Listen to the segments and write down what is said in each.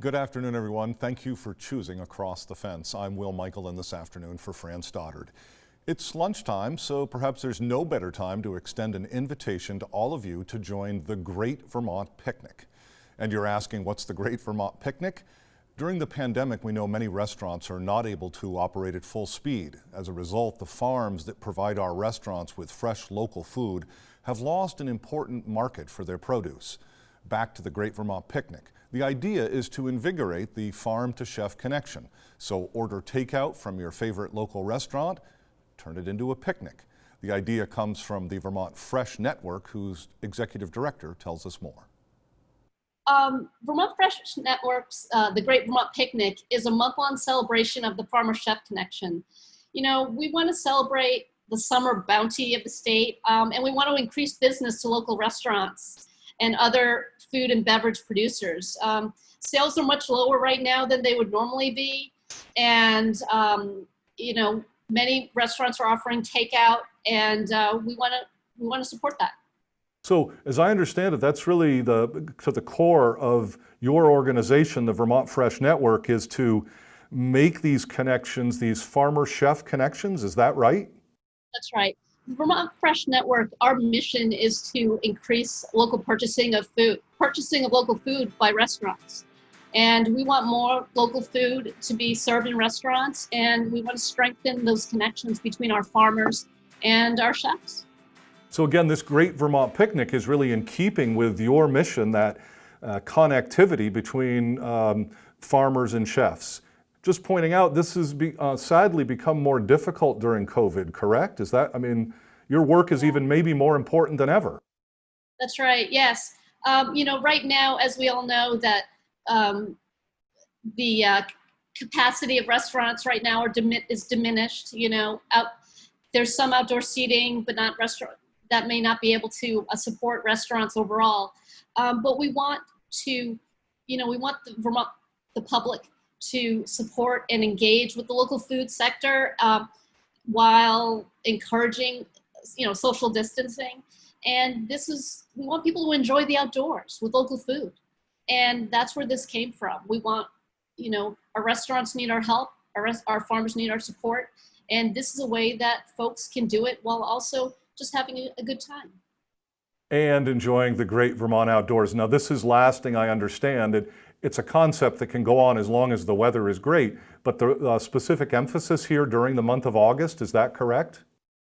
Good afternoon, everyone. Thank you for choosing Across the Fence. I'm Will Michael, and this afternoon for Fran Stoddard. It's lunchtime, so perhaps there's no better time to extend an invitation to all of you to join the Great Vermont Picnic. And you're asking, what's the Great Vermont Picnic? During the pandemic, we know many restaurants are not able to operate at full speed. As a result, the farms that provide our restaurants with fresh local food have lost an important market for their produce. Back to the Great Vermont Picnic. The idea is to invigorate the farm-to-chef connection. So order takeout from your favorite local restaurant, turn it into a picnic. The idea comes from the Vermont Fresh Network, whose executive director tells us more. Vermont Fresh Network's the Great Vermont Picnic is a month-long celebration of the farmer-chef connection. You know, we want to celebrate the summer bounty of the state, and we want to increase business to local restaurants and other food and beverage producers. Sales are much lower right now than they would normally be. And, you know, many restaurants are offering takeout, and we want to support that. So as I understand it, that's really the core of your organization, the Vermont Fresh Network, is to make these connections, these farmer-chef connections. Is that right? That's right. The Vermont Fresh Network, our mission is to increase local purchasing of local food by restaurants. And we want more local food to be served in restaurants, and we want to strengthen those connections between our farmers and our chefs. So again, this Great Vermont Picnic is really in keeping with your mission, that connectivity between farmers and chefs. Just pointing out, this has sadly become more difficult during COVID, correct? Is that, I mean, your work is even maybe more important than ever. That's right, yes. You know, right now, as we all know, that the capacity of restaurants right now is diminished. You know, there's some outdoor seating, but not that may not be able to support restaurants overall. But we want to, you know, we want the public to support and engage with the local food sector while encouraging, you know, social distancing. And we want people to enjoy the outdoors with local food. And that's where this came from. We want, you know, our restaurants need our help, our farmers need our support. And this is a way that folks can do it while also just having a good time. And enjoying the great Vermont outdoors. Now this is lasting, I understand. It's a concept that can go on as long as the weather is great, but the specific emphasis here during the month of August, is that correct?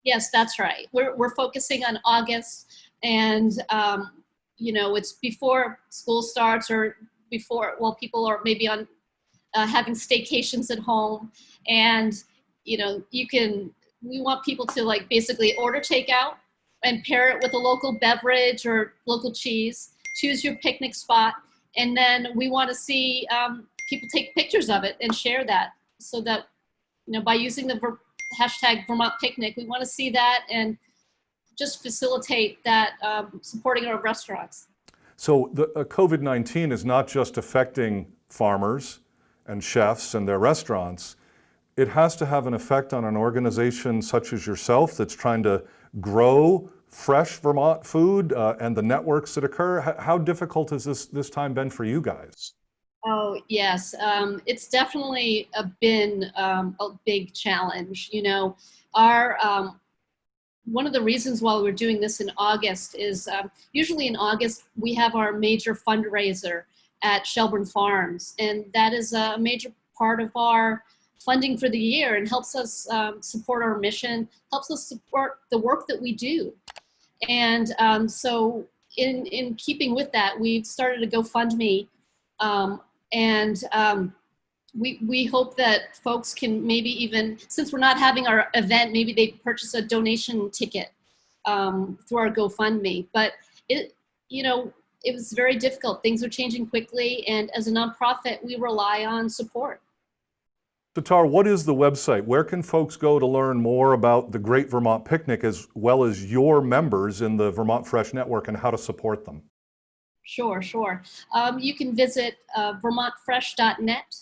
Yes, that's right. We're focusing on August, and you know, it's before school starts or before, well, people are maybe on having staycations at home, and you know, we want people to like basically order takeout and pair it with a local beverage or local cheese, choose your picnic spot, and then we want to see people take pictures of it and share that, so that, you know, by using the hashtag Vermont Picnic, we want to see that and just facilitate that supporting our restaurants. So the COVID-19 is not just affecting farmers and chefs and their restaurants. It has to have an effect on an organization such as yourself that's trying to grow fresh Vermont food and the networks that occur. How difficult has this time been for you guys? Oh, yes. It's definitely been a big challenge. You know, one of the reasons why we're doing this in August is usually in August we have our major fundraiser at Shelburne Farms, and that is a major part of our funding for the year and helps us support our mission, helps us support the work that we do. And so in keeping with that, we've started a GoFundMe, and we hope that folks can maybe even, since we're not having our event, maybe they purchase a donation ticket through our GoFundMe. But you know, it was very difficult. Things are changing quickly, and as a nonprofit, we rely on support. So Tara, what is the website? Where can folks go to learn more about the Great Vermont Picnic as well as your members in the Vermont Fresh Network and how to support them? Sure. You can visit vermontfresh.net,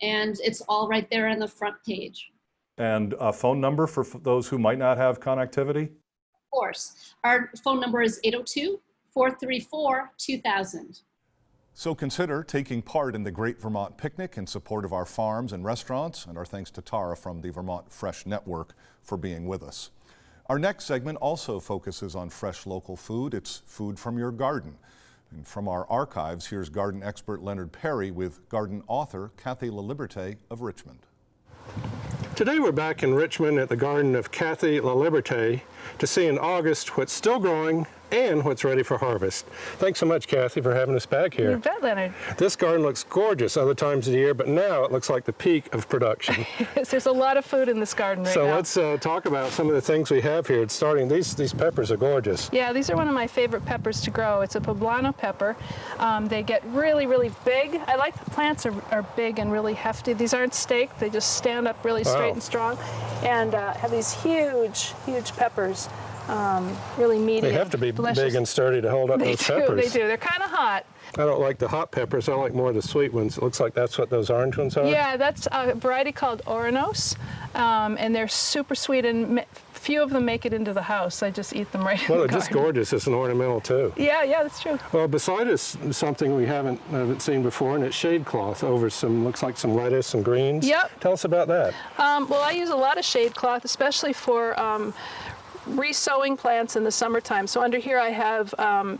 and it's all right there on the front page. And a phone number for those who might not have connectivity? Of course. Our phone number is 802-434-2000. So consider taking part in the Great Vermont Picnic in support of our farms and restaurants, and our thanks to Tara from the Vermont Fresh Network for being with us. Our next segment also focuses on fresh local food. It's food from your garden. And from our archives, here's garden expert Leonard Perry with garden author Cathy LaLiberte of Richmond. Today we're back in Richmond at the garden of Cathy LaLiberte to see in August what's still growing and what's ready for harvest. Thanks so much, Cathy, for having us back here. You bet, Leonard. This garden looks gorgeous other times of the year, but now it looks like the peak of production. There's a lot of food in this garden right now. So let's talk about some of the things we have here. It's starting, these peppers are gorgeous. Yeah, these are one of my favorite peppers to grow. It's a poblano pepper. They get really, really big. I like the plants are big and really hefty. These aren't staked. They just stand up really straight and strong, and have these huge, huge peppers. Really meaty. They have to be delicious. big and sturdy to hold up those peppers. They do. They're kind of hot. I don't like the hot peppers. I like more of the sweet ones. It looks like that's what those orange ones are. Yeah, that's a variety called Oranos, and they're super sweet, and few of them make it into the house. I just eat them right in the garden. Well, they're just gorgeous. It's an ornamental too. Yeah, that's true. Well, beside us, something we haven't seen before, and it's shade cloth over looks like some lettuce and greens. Yep. Tell us about that. Well, I use a lot of shade cloth, especially for re-sowing plants in the summertime. So under here I have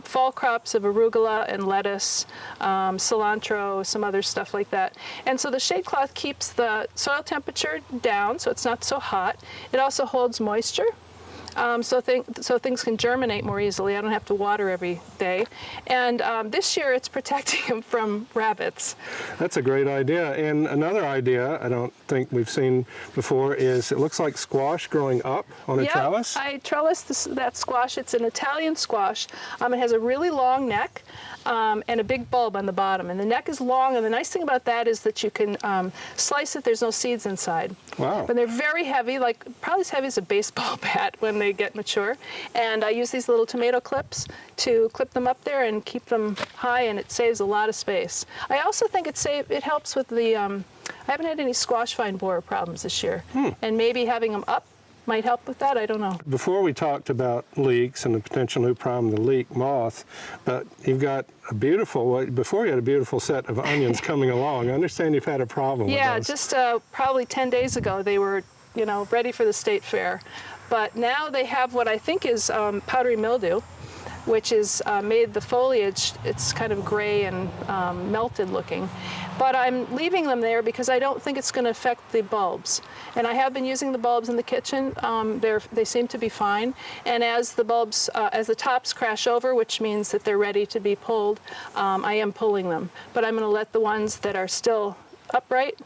fall crops of arugula and lettuce, cilantro, some other stuff like that. And so the shade cloth keeps the soil temperature down so it's not so hot. It also holds moisture. So things can germinate more easily. I don't have to water every day. And this year it's protecting them from rabbits. That's a great idea. And another idea I don't think we've seen before is it looks like squash growing up on a trellis. I trellis that squash. It's an Italian squash. It has a really long neck and a big bulb on the bottom. And the neck is long, and the nice thing about that is that you can slice it. There's no seeds inside. Wow. But they're very heavy, like probably as heavy as a baseball bat when they get mature. And I use these little tomato clips to clip them up there and keep them high, and it saves a lot of space. I also think it helps with the, I haven't had any squash vine borer problems this year. And maybe having them up might help with that, I don't know. Before we talked about leeks and the potential new problem, the leek moth, but you've got a beautiful, before you had a beautiful set of onions coming along. I understand you've had a problem with those. Yeah, just probably 10 days ago they were, ready for the state fair. But now they have what I think is powdery mildew, which is made the foliage, it's kind of gray and melted looking. But I'm leaving them there because I don't think it's going to affect the bulbs. And I have been using the bulbs in the kitchen. They seem to be fine. And as the bulbs, as the tops crash over, which means that they're ready to be pulled, I am pulling them. But I'm going to let the ones that are still upright,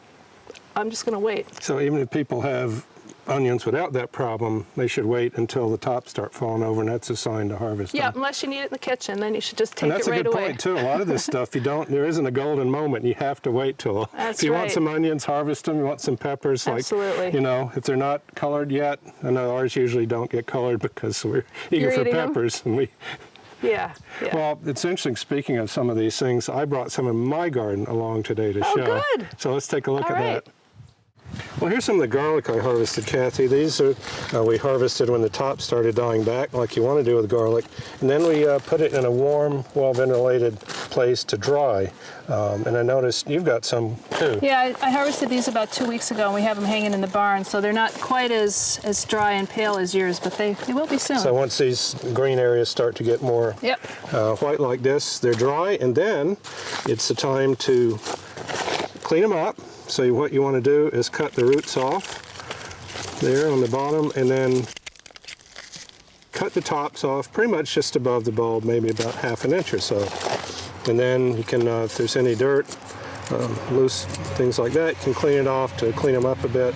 I'm just going to wait. So even if people have onions without that problem, they should wait until the tops start falling over, and that's a sign to harvest them. Yeah, unless you need it in the kitchen, then you should just take it right away. And that's a good point too. A lot of this stuff, there isn't a golden moment. You have to wait till. That's if you right. want some onions, harvest them. You want some peppers, absolutely. If they're not colored yet. I know ours usually don't get colored because we're eager for peppers, and we. Yeah. Well, it's interesting, speaking of some of these things, I brought some of my garden along today to show. Oh, good. So let's take a look at right. that. Well, here's some of the garlic I harvested, Cathy. These are we harvested when the top started dying back, like you want to do with garlic. And then we put it in a warm, well-ventilated place to dry. And I noticed you've got some, too. Yeah, I harvested these about 2 weeks ago, and we have them hanging in the barn, so they're not quite as dry and pale as yours, but they will be soon. So once these green areas start to get more white like this, they're dry, and then it's the time to clean them up. So what you want to do is cut the roots off there on the bottom, and then cut the tops off pretty much just above the bulb, maybe about ½ an inch or so. And then you can, if there's any dirt, loose things like that, you can clean it off to clean them up a bit.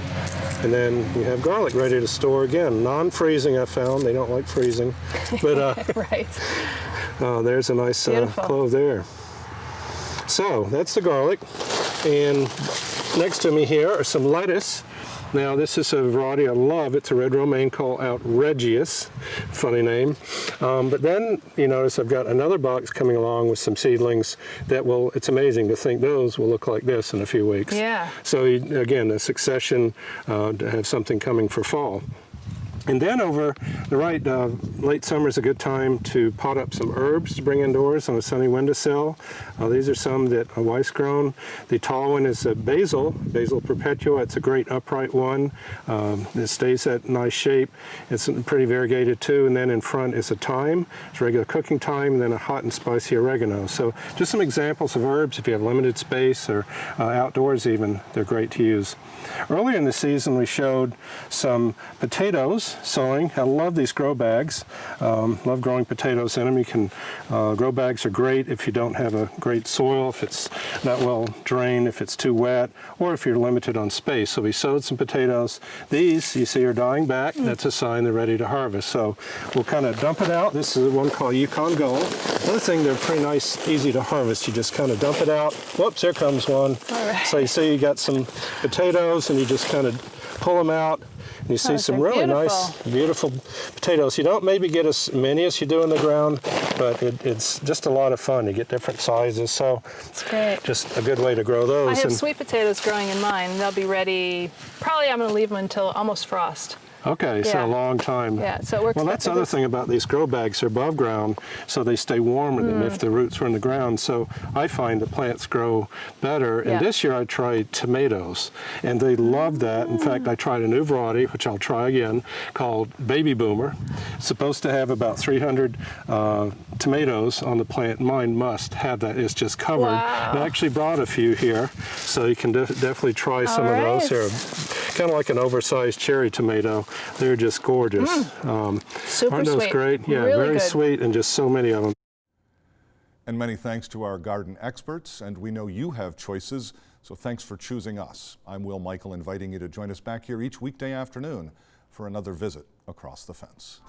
And then you have garlic ready to store again. Non-freezing, I found. They don't like freezing. But right. There's a nice clove there. So that's the garlic. And Next to me here are some lettuce. Now this is a variety I love. It's a red romaine called Outregius. Funny name. But then you notice I've got another box coming along with some seedlings that will, it's amazing to think those will look like this in a few weeks. Yeah. So again, a succession to have something coming for fall. And then over the right, late summer is a good time to pot up some herbs to bring indoors on a sunny windowsill. These are some that are Weiss grown. The tall one is a basil perpetua. It's a great upright one. It stays that nice shape. It's pretty variegated too. And then in front is a thyme. It's regular cooking thyme, and then a hot and spicy oregano. So just some examples of herbs. If you have limited space or outdoors even, they're great to use. Earlier in the season we showed some potatoes sowing. I love these grow bags. Love growing potatoes in them. You can, grow bags are great if you don't have a great soil, if it's not well drained, if it's too wet, or if you're limited on space. So we sowed some potatoes. These, you see, are dying back. That's a sign they're ready to harvest. So we'll kind of dump it out. This is one called Yukon Gold. Another thing, they're pretty nice, easy to harvest. You just kind of dump it out. Whoops, here comes one. All right. So you see you got some potatoes, and you just kind of pull them out. And you see some really nice, beautiful potatoes. You don't maybe get as many as you do in the ground, but it's just a lot of fun. You get different sizes, so it's great. Just a good way to grow those. I have sweet potatoes growing in mine. They'll be ready, probably I'm going to leave them until almost frost. Okay, so a long time. Yeah, so it works. Well, that's the other thing about these grow bags. They're above ground, so they stay warmer than if the roots were in the ground. So I find the plants grow better. And this year I tried tomatoes, and they loved that. In fact, I tried a new variety, which I'll try again, called Baby Boomer. It's supposed to have about 300 tomatoes on the plant. Mine must have that. It's just covered. Wow. And I actually brought a few here, so you can definitely try some of those. They're kind of like an oversized cherry tomato. They're just gorgeous. Super aren't those sweet. great? Yeah, really very good. sweet, and just so many of them. And many thanks to our garden experts, and we know you have choices, so thanks for choosing us. I'm Will Michael, inviting you to join us back here each weekday afternoon for another visit across the fence.